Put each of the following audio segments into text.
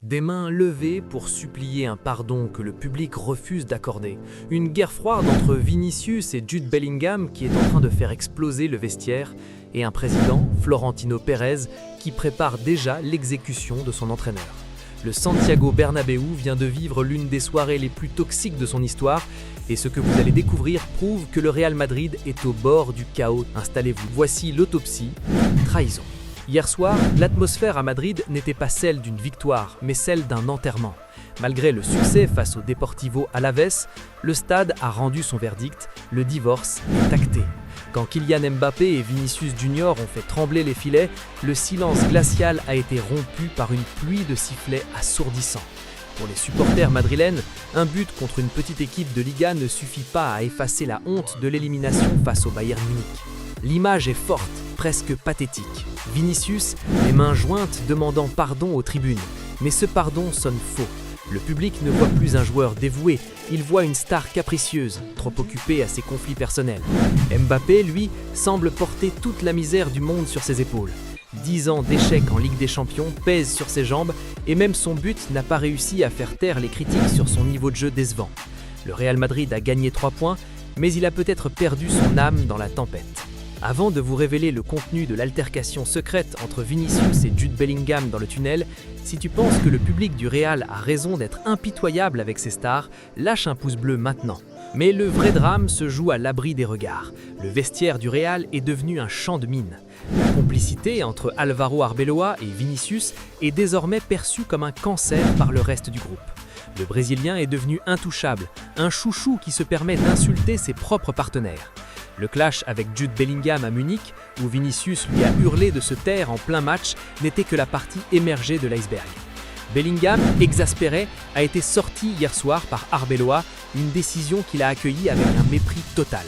Des mains levées pour supplier un pardon que le public refuse d'accorder. Une guerre froide entre Vinicius et Jude Bellingham qui est en train de faire exploser le vestiaire, et un président, Florentino Pérez, qui prépare déjà l'exécution de son entraîneur. Le Santiago Bernabéu vient de vivre l'une des soirées les plus toxiques de son histoire, et ce que vous allez découvrir prouve que le Real Madrid est au bord du chaos. Installez-vous, voici l'autopsie d'une trahison. Hier soir, l'atmosphère à Madrid n'était pas celle d'une victoire, mais celle d'un enterrement. Malgré le succès face au Deportivo Alavés, le stade a rendu son verdict, le divorce est acté. Quand Kylian Mbappé et Vinicius Junior ont fait trembler les filets, le silence glacial a été rompu par une pluie de sifflets assourdissants. Pour les supporters madrilènes, un but contre une petite équipe de Liga ne suffit pas à effacer la honte de l'élimination face au Bayern Munich. L'image est forte, presque pathétique. Vinicius, les mains jointes, demandant pardon aux tribunes. Mais ce pardon sonne faux. Le public ne voit plus un joueur dévoué, il voit une star capricieuse, trop occupée à ses conflits personnels. Mbappé, lui, semble porter toute la misère du monde sur ses épaules. 10 ans d'échecs en Ligue des Champions pèsent sur ses jambes et même son but n'a pas réussi à faire taire les critiques sur son niveau de jeu décevant. Le Real Madrid a gagné 3 points, mais il a peut-être perdu son âme dans la tempête. Avant de vous révéler le contenu de l'altercation secrète entre Vinicius et Jude Bellingham dans le tunnel, si tu penses que le public du Real a raison d'être impitoyable avec ses stars, lâche un pouce bleu maintenant. Mais le vrai drame se joue à l'abri des regards. Le vestiaire du Real est devenu un champ de mines. La complicité entre Álvaro Arbeloa et Vinicius est désormais perçue comme un cancer par le reste du groupe. Le Brésilien est devenu intouchable, un chouchou qui se permet d'insulter ses propres partenaires. Le clash avec Jude Bellingham à Munich, où Vinicius lui a hurlé de se taire en plein match, n'était que la partie émergée de l'iceberg. Bellingham, exaspéré, a été sorti hier soir par Arbeloa, une décision qu'il a accueillie avec un mépris total.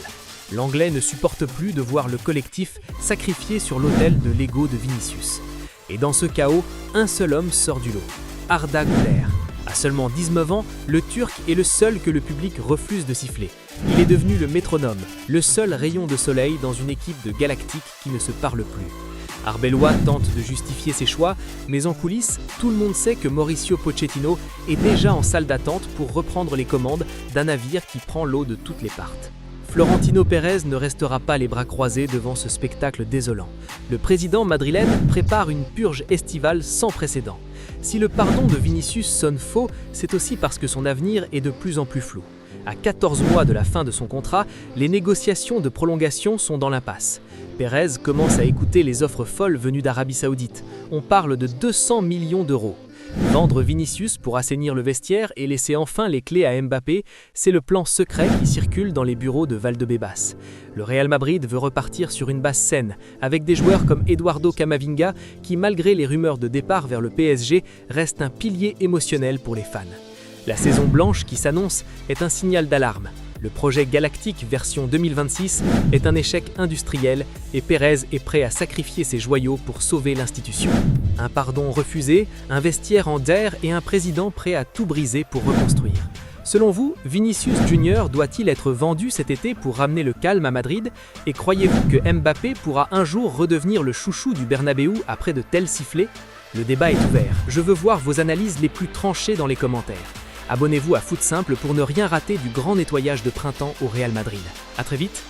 L'Anglais ne supporte plus de voir le collectif sacrifié sur l'autel de l'ego de Vinicius. Et dans ce chaos, un seul homme sort du lot, Arda Güler. À seulement 19 ans, le Turc est le seul que le public refuse de siffler. Il est devenu le métronome, le seul rayon de soleil dans une équipe de galactiques qui ne se parle plus. Arbeloa tente de justifier ses choix, mais en coulisses, tout le monde sait que Mauricio Pochettino est déjà en salle d'attente pour reprendre les commandes d'un navire qui prend l'eau de toutes les parts. Florentino Pérez ne restera pas les bras croisés devant ce spectacle désolant. Le président madrilène prépare une purge estivale sans précédent. Si le pardon de Vinicius sonne faux, c'est aussi parce que son avenir est de plus en plus flou. À 14 mois de la fin de son contrat, les négociations de prolongation sont dans l'impasse. Pérez commence à écouter les offres folles venues d'Arabie Saoudite. On parle de 200 millions d'euros. Vendre Vinicius pour assainir le vestiaire et laisser enfin les clés à Mbappé, c'est le plan secret qui circule dans les bureaux de Valdebebas. Le Real Madrid veut repartir sur une base saine, avec des joueurs comme Eduardo Camavinga qui, malgré les rumeurs de départ vers le PSG, reste un pilier émotionnel pour les fans. La saison blanche qui s'annonce est un signal d'alarme. Le projet Galactique version 2026 est un échec industriel et Pérez est prêt à sacrifier ses joyaux pour sauver l'institution. Un pardon refusé, un vestiaire en terre et un président prêt à tout briser pour reconstruire. Selon vous, Vinicius Junior doit-il être vendu cet été pour ramener le calme à Madrid? Et croyez-vous que Mbappé pourra un jour redevenir le chouchou du Bernabéu après de tels sifflets? Le débat est ouvert. Je veux voir vos analyses les plus tranchées dans les commentaires. Abonnez-vous à Foot Simple pour ne rien rater du grand nettoyage de printemps au Real Madrid. À très vite.